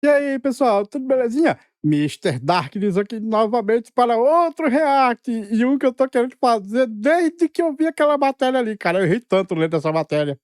E aí, pessoal, tudo belezinha? Mister Darkness aqui novamente para outro react, e um que eu tô querendo fazer desde que eu vi aquela matéria ali, cara, eu ri tanto lendo essa matéria.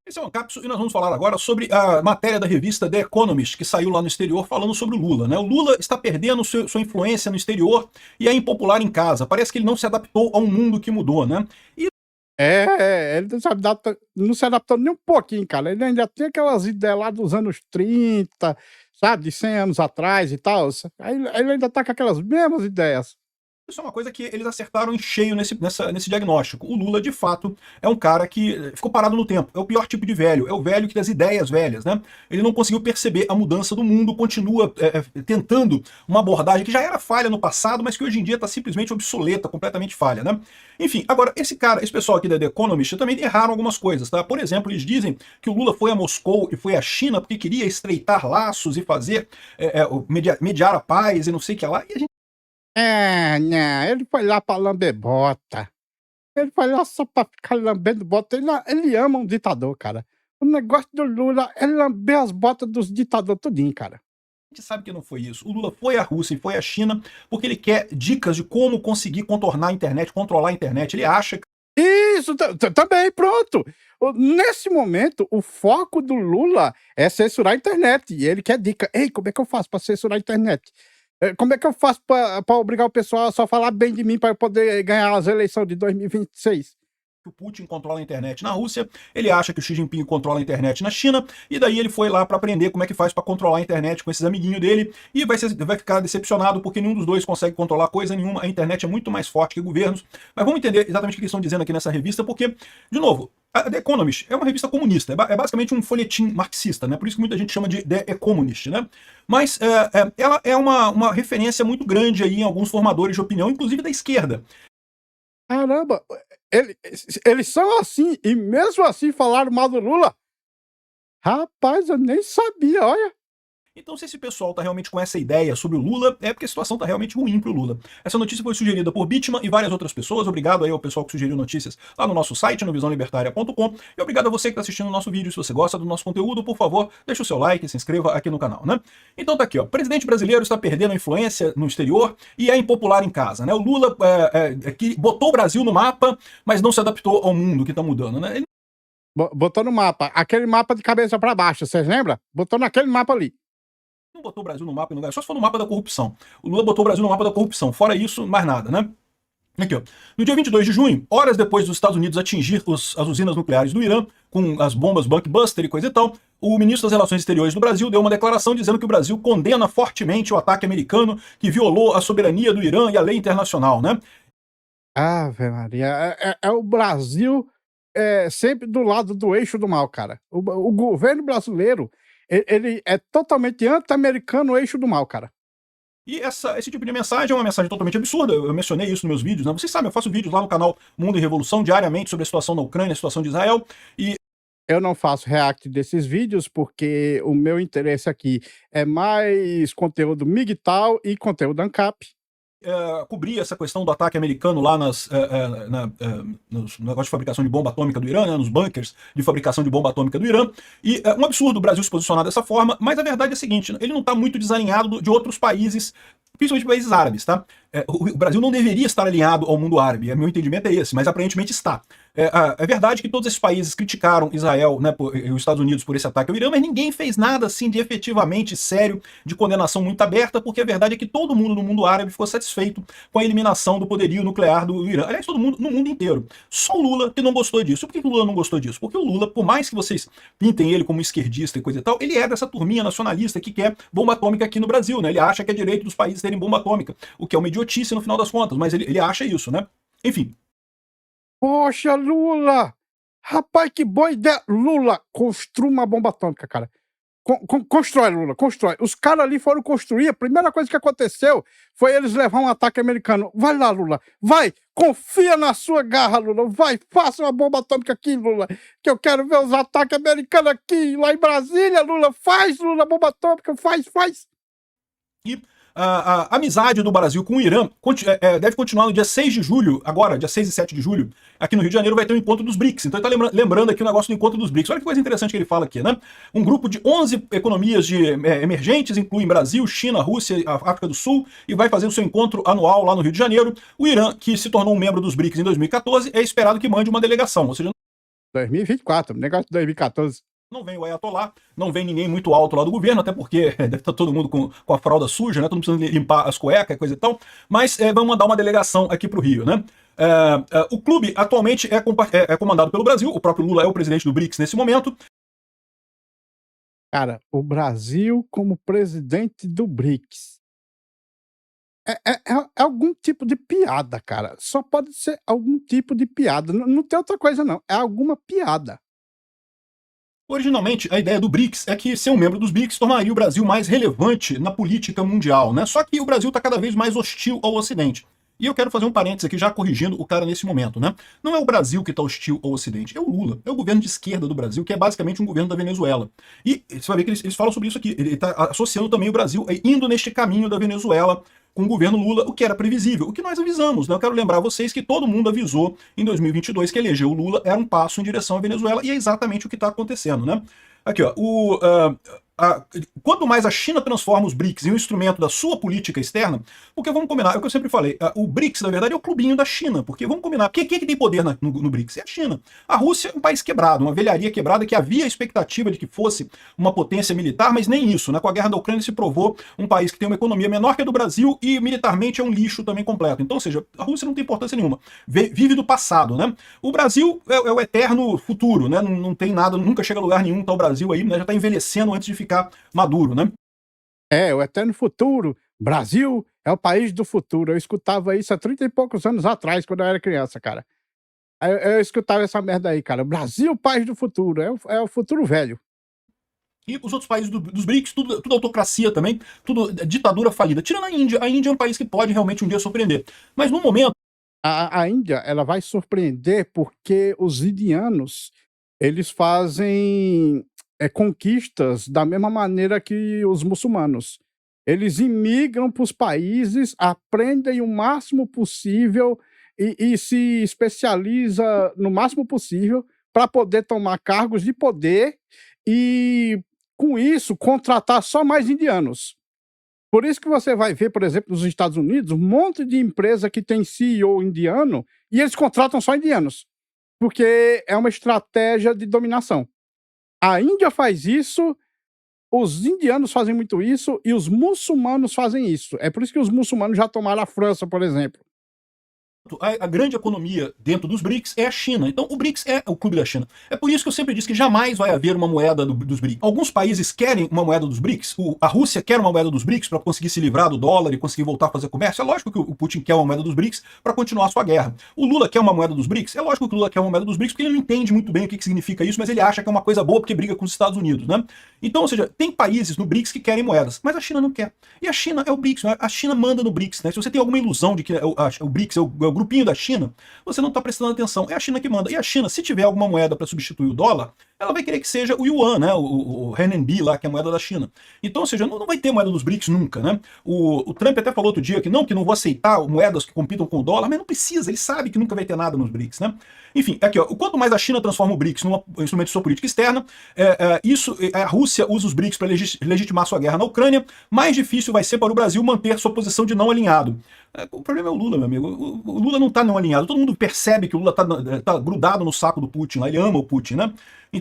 Esse é o Ancapso e nós vamos falar agora sobre a matéria da revista The Economist, que saiu lá no exterior falando sobre o Lula, né? O Lula está perdendo sua influência no exterior e é impopular em casa. Parece que ele não se adaptou a um mundo que mudou, né? E Ele não se adaptou nem um pouquinho, cara, ele ainda tem aquelas ideias lá dos anos 30, sabe, de 100 anos atrás e tal, aí ele ainda tá com aquelas mesmas ideias. isso é uma coisa que eles acertaram em cheio nesse diagnóstico. O Lula, de fato, é um cara que ficou parado no tempo. É o pior tipo de velho. É o velho que das ideias velhas, né? Ele não conseguiu perceber a mudança do mundo, continua tentando uma abordagem que já era falha no passado, mas que hoje em dia está simplesmente obsoleta, completamente falha, né? Enfim, agora, esse pessoal aqui da The Economist também erraram algumas coisas, tá? Por exemplo, eles dizem que o Lula foi a Moscou e foi à China porque queria estreitar laços e fazer, mediar a paz e não sei o que lá. E a gente Não, ele foi lá pra lamber bota. Ele foi lá só pra ficar lambendo bota. Ele ama um ditador, cara. O negócio do Lula é lamber as botas dos ditadores tudinho, cara. gente sabe que não foi isso. O Lula foi à Rússia e foi à China porque ele quer dicas de como conseguir contornar a internet, controlar a internet. Ele acha que Isso, também, pronto. Nesse momento, o foco do Lula é censurar a internet. E ele quer dica. Ei, como é que eu faço pra censurar a internet? Como é que eu faço pra obrigar o pessoal a só falar bem de mim pra eu poder ganhar as eleições de 2026? o Putin controla a internet na Rússia, ele acha que o Xi Jinping controla a internet na China, e daí ele foi lá para aprender como é que faz para controlar a internet com esses amiguinhos dele, e vai ficar decepcionado porque nenhum dos dois consegue controlar coisa nenhuma, a internet é muito mais forte que governos. Mas vamos entender exatamente o que eles estão dizendo aqui nessa revista, porque, de novo, a The Economist é uma revista comunista, é basicamente um folhetim marxista, né? Por isso que muita gente chama de The Economist, né? Mas ela é uma referência muito grande aí em alguns formadores de opinião, inclusive da esquerda. Caramba, ele eles são assim, e mesmo assim falaram mal do Lula? Rapaz, eu nem sabia, olha. Então, se esse pessoal tá realmente com essa ideia sobre o Lula, é porque a situação tá realmente ruim pro Lula. Essa notícia foi sugerida por Bitman e várias outras pessoas. Obrigado aí ao pessoal que sugeriu notícias lá no nosso site, no visãolibertaria.com. E obrigado a você que tá assistindo o nosso vídeo. Se você gosta do nosso conteúdo, por favor, deixa o seu like e se inscreva aqui no canal, né? Então tá aqui, ó. O presidente brasileiro está perdendo a influência no exterior e é impopular em casa, né? O Lula que botou o Brasil no mapa, mas não se adaptou ao mundo que tá mudando, né? Ele Botou no mapa, aquele mapa de cabeça pra baixo, vocês lembram? Botou naquele mapa ali. não botou o Brasil no mapa em lugar, só se for no mapa da corrupção. O Lula botou o Brasil no mapa da corrupção. Fora isso, mais nada, né? Aqui, ó. No dia 22 de junho, horas depois dos Estados Unidos atingir as usinas nucleares do Irã, com as bombas Bunkbuster e coisa e tal, o ministro das Relações Exteriores do Brasil deu uma declaração dizendo que o Brasil condena fortemente o ataque americano que violou a soberania do Irã e a lei internacional, né? Ave Maria, é o Brasil, sempre do lado do eixo do mal, cara. O governo brasileiro, ele é totalmente anti-americano, eixo do mal, cara. E esse tipo de mensagem é uma mensagem totalmente absurda. Eu mencionei isso nos meus vídeos, né? Vocês sabem, eu faço vídeos lá no canal Mundo e Revolução diariamente sobre a situação na Ucrânia, a situação de Israel. E Eu não faço react desses vídeos, porque o meu interesse aqui é mais conteúdo MGTOW e conteúdo ANCAP. cobrir essa questão do ataque americano lá nos negócios de fabricação de bomba atômica do Irã, né, nos bunkers de fabricação de bomba atômica do Irã. E é um absurdo o Brasil se posicionar dessa forma, mas a verdade é a seguinte, ele não está muito desalinhado de outros países, principalmente países árabes, tá? O Brasil não deveria estar alinhado ao mundo árabe, meu entendimento é esse, mas aparentemente está. É verdade que todos esses países criticaram Israel, né, e os Estados Unidos por esse ataque ao Irã, mas ninguém fez nada assim de efetivamente sério, de condenação muito aberta, porque a verdade é que todo mundo no mundo árabe ficou satisfeito com a eliminação do poderio nuclear do Irã. Aliás, todo mundo no mundo inteiro. Só o Lula que não gostou disso. Por que o Lula não gostou disso? Porque o Lula, por mais que vocês pintem ele como esquerdista e coisa e tal, ele é dessa turminha nacionalista que quer bomba atômica aqui no Brasil, né? Ele acha que é direito dos países terem bomba atômica, o que é uma idiotice no final das contas, mas ele acha isso, né? Enfim, Poxa, Lula! Rapaz, que boa ideia! Lula, construa uma bomba atômica, cara. Constrói, Lula, constrói. Os caras ali foram construir, a primeira coisa que aconteceu foi eles levar um ataque americano. Vai lá, Lula, vai! Confia na sua garra, Lula, vai! Faça uma bomba atômica aqui, Lula, que eu quero ver os ataques americanos aqui, lá em Brasília, Lula! Faz, Lula, bomba atômica, faz! e A amizade do Brasil com o Irã deve continuar no dia 6 de julho, agora, dia 6 e 7 de julho, aqui no Rio de Janeiro vai ter o encontro dos BRICS. Então ele está lembrando aqui o negócio do encontro dos BRICS. Olha que coisa interessante que ele fala aqui, né? Um grupo de 11 economias emergentes, incluem Brasil, China, Rússia, África do Sul, e vai fazer o seu encontro anual lá no Rio de Janeiro. O Irã, que se tornou um membro dos BRICS em 2014, é esperado que mande uma delegação, ou seja, 2024, negócio de 2014. não vem o Ayatollah, não vem ninguém muito alto lá do governo, até porque deve estar todo mundo com a fralda suja, né? Todo mundo precisando limpar as cuecas, coisa e tal. Mas vamos mandar uma delegação aqui para o Rio, né? O clube atualmente é comandado pelo Brasil, o próprio Lula é o presidente do BRICS nesse momento. Cara, o Brasil como presidente do BRICS. É algum tipo de piada, cara. Só pode ser algum tipo de piada. Não tem outra coisa, não. É alguma piada. Originalmente, a ideia do BRICS é que ser um membro dos BRICS tornaria o Brasil mais relevante na política mundial, né? Só que o Brasil está cada vez mais hostil ao Ocidente. E eu quero fazer um parênteses aqui, já corrigindo o cara nesse momento, né? Não é o Brasil que está hostil ao Ocidente, é o Lula. É o governo de esquerda do Brasil, que é basicamente um governo da Venezuela. E você vai ver que eles falam sobre isso aqui. Ele está associando também o Brasil, indo neste caminho da Venezuela com o governo Lula, o que era previsível, o que nós avisamos, né? Eu quero lembrar vocês que todo mundo avisou em 2022 que eleger o Lula era um passo em direção à Venezuela, e é exatamente o que está acontecendo, né? Aqui, ó, quanto mais a China transforma os BRICS em um instrumento da sua política externa, porque vamos combinar, é o que eu sempre falei, o BRICS, na verdade, é o clubinho da China, porque vamos combinar, quem que tem poder no BRICS? É a China. A Rússia é um país quebrado, uma velharia quebrada, que havia a expectativa de que fosse uma potência militar, mas nem isso, né? Com a guerra da Ucrânia se provou um país que tem uma economia menor que a do Brasil e militarmente é um lixo também completo. Então, ou seja, a Rússia não tem importância nenhuma, vive do passado, né? O Brasil é o eterno futuro, né? Não tem nada, nunca chega a lugar nenhum, tá o Brasil aí, né? Já está envelhecendo antes de ficar maduro, né? O eterno futuro. Brasil é o país do futuro. Eu escutava isso há 30 e poucos anos atrás, quando eu era criança, cara. Aí eu escutava essa merda aí, cara. Brasil, país do futuro. É o futuro velho. E os outros países dos BRICS, tudo autocracia também, tudo ditadura falida. Tirando a Índia. A Índia é um país que pode realmente um dia surpreender. Mas no momento... A Índia, ela vai surpreender porque os indianos, eles fazem conquistas da mesma maneira que os muçulmanos. Eles imigram para os países, aprendem o máximo possível e se especializa no máximo possível para poder tomar cargos de poder e, com isso, contratar só mais indianos. Por isso que você vai ver, por exemplo, nos Estados Unidos, um monte de empresa que tem CEO indiano e eles contratam só indianos, porque é uma estratégia de dominação. A Índia faz isso, os indianos fazem muito isso e os muçulmanos fazem isso. É por isso que os muçulmanos já tomaram a França, por exemplo. a grande economia dentro dos BRICS é a China. Então o BRICS é o clube da China. É por isso que eu sempre disse que jamais vai haver uma moeda dos BRICS. Alguns países querem uma moeda dos BRICS. A Rússia quer uma moeda dos BRICS para conseguir se livrar do dólar e conseguir voltar a fazer comércio. É lógico que o Putin quer uma moeda dos BRICS para continuar a sua guerra. O Lula quer uma moeda dos BRICS. É lógico que o Lula quer uma moeda dos BRICS porque ele não entende muito bem o que significa isso, mas ele acha que é uma coisa boa porque briga com os Estados Unidos, né? Então, ou seja, tem países no BRICS que querem moedas, mas a China não quer. E a China é o BRICS, né? A China manda no BRICS, né? Se você tem alguma ilusão de que o BRICS é o grupinho da China, você não está prestando atenção. É a China que manda. E a China, se tiver alguma moeda para substituir o dólar, ela vai querer que seja o yuan, né? O renminbi lá, que é a moeda da China. Então, ou seja, não vai ter moeda dos BRICS nunca, né? O Trump até falou outro dia que não vou aceitar moedas que compitam com o dólar, mas não precisa, ele sabe que nunca vai ter nada nos BRICS, né? Enfim, aqui, ó, quanto mais a China transforma o BRICS num instrumento de sua política externa, a Rússia usa os BRICS para legitimar sua guerra na Ucrânia, mais difícil vai ser para o Brasil manter sua posição de não alinhado. O problema é o Lula, meu amigo. O Lula não está não alinhado. Todo mundo percebe que o Lula tá grudado no saco do Putin lá. Ele ama o Putin, né?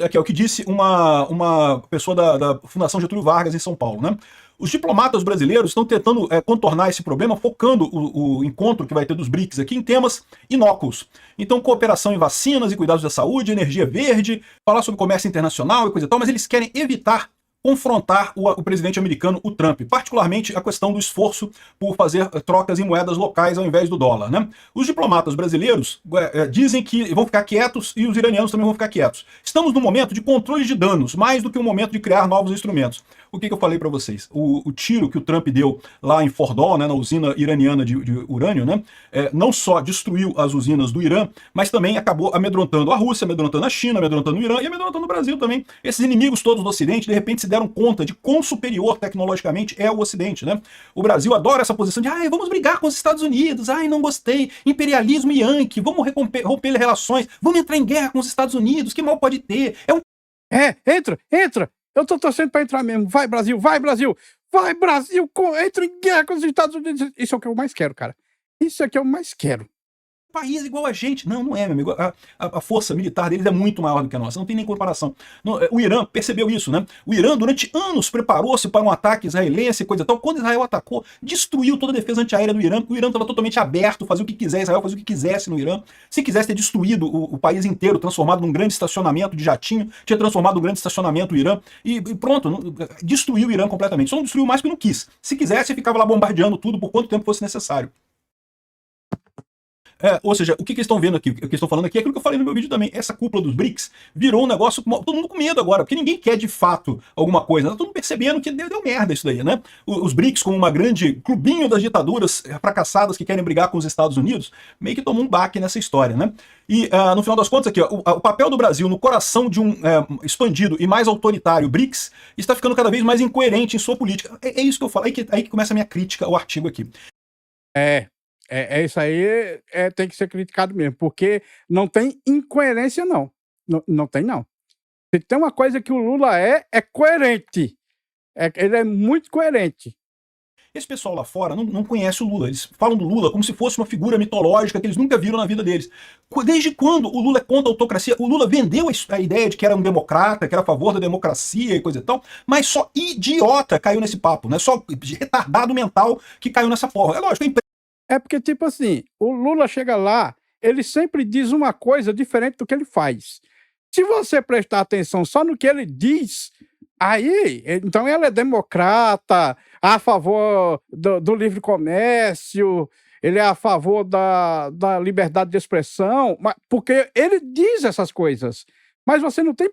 Aqui é o que disse uma pessoa da Fundação Getúlio Vargas em São Paulo, né? Os diplomatas brasileiros estão tentando contornar esse problema, focando o encontro que vai ter dos BRICS aqui em temas inócuos. Então, cooperação em vacinas e cuidados da saúde, energia verde, falar sobre comércio internacional e coisa e tal, mas eles querem evitar confrontar o presidente americano, o Trump, particularmente a questão do esforço por fazer trocas em moedas locais ao invés do dólar, né? Os diplomatas brasileiros dizem que vão ficar quietos e os iranianos também vão ficar quietos. Estamos num momento de controle de danos, mais do que um momento de criar novos instrumentos. o que eu falei para vocês? O tiro que o Trump deu lá em Fordow, né, na usina iraniana de urânio, né, não só destruiu as usinas do Irã, mas também acabou amedrontando a Rússia, amedrontando a China, amedrontando o Irã e amedrontando o Brasil também. Esses inimigos todos do Ocidente, de repente, se deram conta de quão superior tecnologicamente é o Ocidente, né? O Brasil adora essa posição de, vamos brigar com os Estados Unidos, não gostei, imperialismo yankee, vamos romper relações, vamos entrar em guerra com os Estados Unidos, que mal pode ter? Entra! Eu tô torcendo pra entrar mesmo. Vai, Brasil! Vai, Brasil! Vai, Brasil! Entra em guerra com os Estados Unidos! Isso é o que eu mais quero, cara. Isso é o que eu mais quero. País igual a gente. Não, não é, meu amigo. A força militar deles é muito maior do que a nossa. Não tem nem comparação. O Irã percebeu isso, né? O Irã, durante anos, preparou-se para um ataque israelense e coisa e tal. Quando Israel atacou, destruiu toda a defesa antiaérea do Irã. O Irã estava totalmente aberto, fazia o que quiser. Israel fazia o que quisesse no Irã. Se quisesse ter destruído o país inteiro, transformado num grande estacionamento de jatinho, tinha transformado um grande estacionamento o Irã. E pronto, destruiu o Irã completamente. Só não destruiu mais porque não quis. Se quisesse, ficava lá bombardeando tudo por quanto tempo fosse necessário. Ou seja, o que eles estão vendo aqui, o que eles estão falando aqui é aquilo que eu falei no meu vídeo também. Essa cúpula dos BRICS virou um negócio, todo mundo com medo agora, porque ninguém quer de fato alguma coisa. Tá todo mundo percebendo que deu merda isso daí, né? Os BRICS, como uma grande clubinho das ditaduras fracassadas que querem brigar com os Estados Unidos, meio que tomou um baque nessa história, né? E no final das contas aqui, o papel do Brasil no coração de um expandido e mais autoritário BRICS está ficando cada vez mais incoerente em sua política. É isso que eu falo, aí que começa a minha crítica ao artigo aqui. Isso aí tem que ser criticado mesmo, porque não tem incoerência, não. Não tem, não. Se tem uma coisa que o Lula é coerente. Ele é muito coerente. Esse pessoal lá fora não conhece o Lula. Eles falam do Lula como se fosse uma figura mitológica que eles nunca viram na vida deles. Desde quando o Lula é contra a autocracia? O Lula vendeu a ideia de que era um democrata, que era a favor da democracia e coisa e tal, mas só idiota caiu nesse papo, né? Só retardado mental que caiu nessa porra. É lógico, porque, tipo assim, o Lula chega lá, ele sempre diz uma coisa diferente do que ele faz. Se você prestar atenção só no que ele diz, aí, então ele é democrata, a favor do livre comércio, ele é a favor da liberdade de expressão, porque ele diz essas coisas. Mas você não tem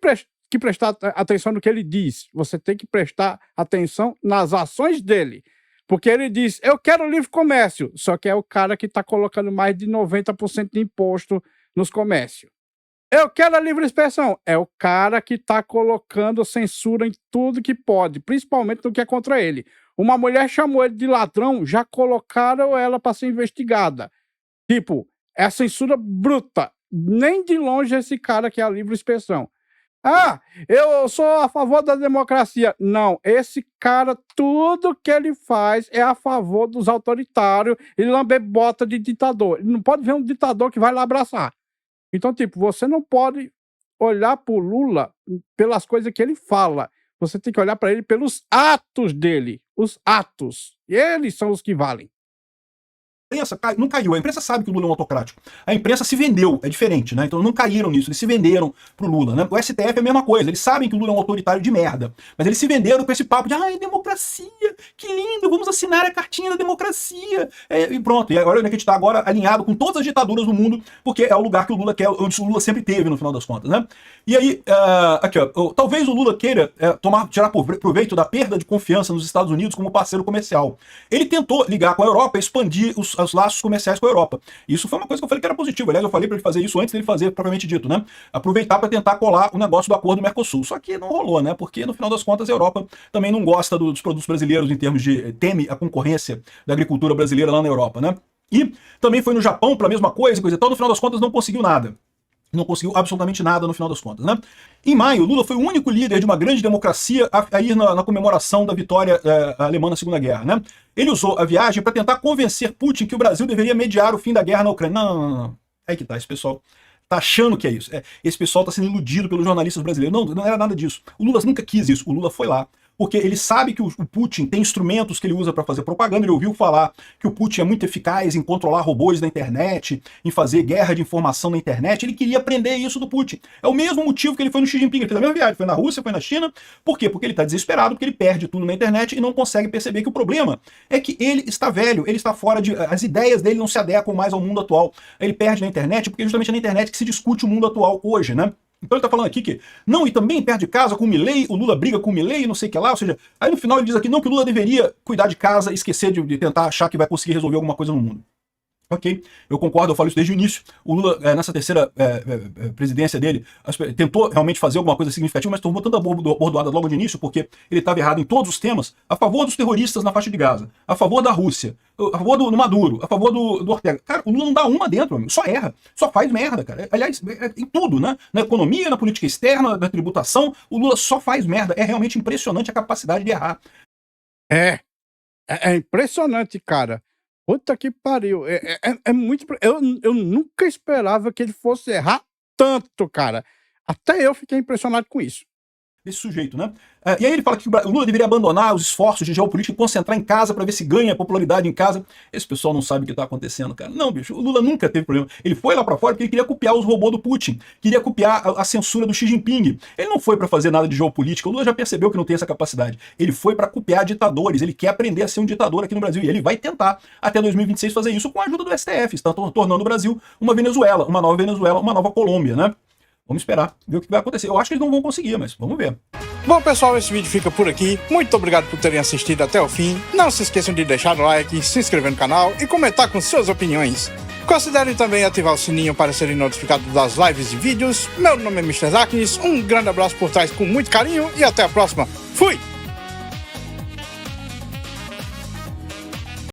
que prestar atenção no que ele diz, você tem que prestar atenção nas ações dele. Porque ele diz, eu quero livre comércio, só que é o cara que está colocando mais de 90% de imposto nos comércios. Eu quero a livre expressão, é o cara que está colocando censura em tudo que pode, principalmente no que é contra ele. Uma mulher chamou ele de ladrão, já colocaram ela para ser investigada. Tipo, é a censura bruta. Nem de longe esse cara que é a livre expressão. Eu sou a favor da democracia. Não, esse cara, tudo que ele faz é a favor dos autoritários e lamber bota de ditador. Ele não pode ver um ditador que vai lá abraçar. Então, tipo, você não pode olhar pro Lula pelas coisas que ele fala. Você tem que olhar para ele pelos atos dele. Os atos. Eles são os que valem. A imprensa não caiu, a imprensa sabe que o Lula é um autocrático. A imprensa se vendeu, é diferente, né? Então não caíram nisso, eles se venderam pro Lula, né? O STF é a mesma coisa, eles sabem que o Lula é um autoritário de merda, mas eles se venderam com esse papo de democracia, que lindo, vamos assinar a cartinha da democracia. E pronto, e agora onde é que a gente tá agora alinhado com todas as ditaduras do mundo, porque é o lugar que o Lula quer, onde o Lula sempre teve, no final das contas, né? E aí, aqui ó, talvez o Lula queira tirar proveito da perda de confiança nos Estados Unidos como parceiro comercial. Ele tentou ligar com a Europa, expandir os laços comerciais com a Europa. Isso foi uma coisa que eu falei que era positivo. Aliás, eu falei para ele fazer isso antes dele fazer, propriamente dito, né? Aproveitar para tentar colar o negócio do acordo do Mercosul. Só que não rolou, né? Porque, no final das contas, a Europa também não gosta dos produtos brasileiros em termos de... teme a concorrência da agricultura brasileira lá na Europa, né? E também foi no Japão para a mesma coisa e tal. No final das contas, não conseguiu nada. Não conseguiu absolutamente nada no final das contas, né? Em maio, Lula foi o único líder de uma grande democracia a ir na comemoração da vitória alemã na Segunda Guerra, né? Ele usou a viagem para tentar convencer Putin que o Brasil deveria mediar o fim da guerra na Ucrânia. Não. Aí que tá, esse pessoal tá achando que é isso. Esse pessoal tá sendo iludido pelos jornalistas brasileiros. Não era nada disso. O Lula nunca quis isso. O Lula foi lá. Porque ele sabe que o Putin tem instrumentos que ele usa para fazer propaganda. Ele ouviu falar que o Putin é muito eficaz em controlar robôs na internet, em fazer guerra de informação na internet. Ele queria aprender isso do Putin. É o mesmo motivo que ele foi no Xi Jinping. Ele fez a mesma viagem, foi na Rússia, foi na China. Por quê? Porque ele está desesperado, porque ele perde tudo na internet e não consegue perceber que o problema é que ele está velho, ele está fora de... As ideias dele não se adequam mais ao mundo atual. Ele perde na internet porque é justamente na internet que se discute o mundo atual hoje, né? Então ele tá falando aqui que, não, e também perto de casa com o Milei, o Lula briga com o Milei, não sei o que lá, ou seja, aí no final ele diz aqui, não, que o Lula deveria cuidar de casa, esquecer de tentar achar que vai conseguir resolver alguma coisa no mundo. Ok, eu concordo, eu falo isso desde o início. O Lula, nessa terceira presidência dele, tentou realmente fazer alguma coisa significativa, mas tomou tanta bordoada logo de início, porque ele estava errado em todos os temas, a favor dos terroristas na faixa de Gaza, a favor da Rússia, a favor do Maduro, a favor do Ortega. Cara, o Lula não dá uma dentro, amigo. Só erra, só faz merda, cara. Aliás, em tudo, né? Na economia, na política externa, na tributação, o Lula só faz merda. É realmente impressionante a capacidade de errar. É impressionante, cara. Puta que pariu. É muito. Eu nunca esperava que ele fosse errar tanto, cara. Até eu fiquei impressionado com isso. Esse sujeito, né? E aí ele fala que o Lula deveria abandonar os esforços de geopolítica e concentrar em casa para ver se ganha popularidade em casa. Esse pessoal não sabe o que tá acontecendo, cara. Não, bicho, o Lula nunca teve problema. Ele foi lá para fora porque ele queria copiar os robôs do Putin, queria copiar a censura do Xi Jinping. Ele não foi para fazer nada de geopolítica. O Lula já percebeu que não tem essa capacidade. Ele foi para copiar ditadores. Ele quer aprender a ser um ditador aqui no Brasil. E ele vai tentar, até 2026, fazer isso com a ajuda do STF. Está tornando o Brasil uma Venezuela, uma nova Colômbia, né? Vamos esperar, ver o que vai acontecer. Eu acho que eles não vão conseguir, mas vamos ver. Bom, pessoal, esse vídeo fica por aqui. Muito obrigado por terem assistido até o fim. Não se esqueçam de deixar o like, se inscrever no canal e comentar com suas opiniões. Considerem também ativar o sininho para serem notificados das lives e vídeos. Meu nome é Mr. Zaknis, um grande abraço por trás com muito carinho e até a próxima. Fui!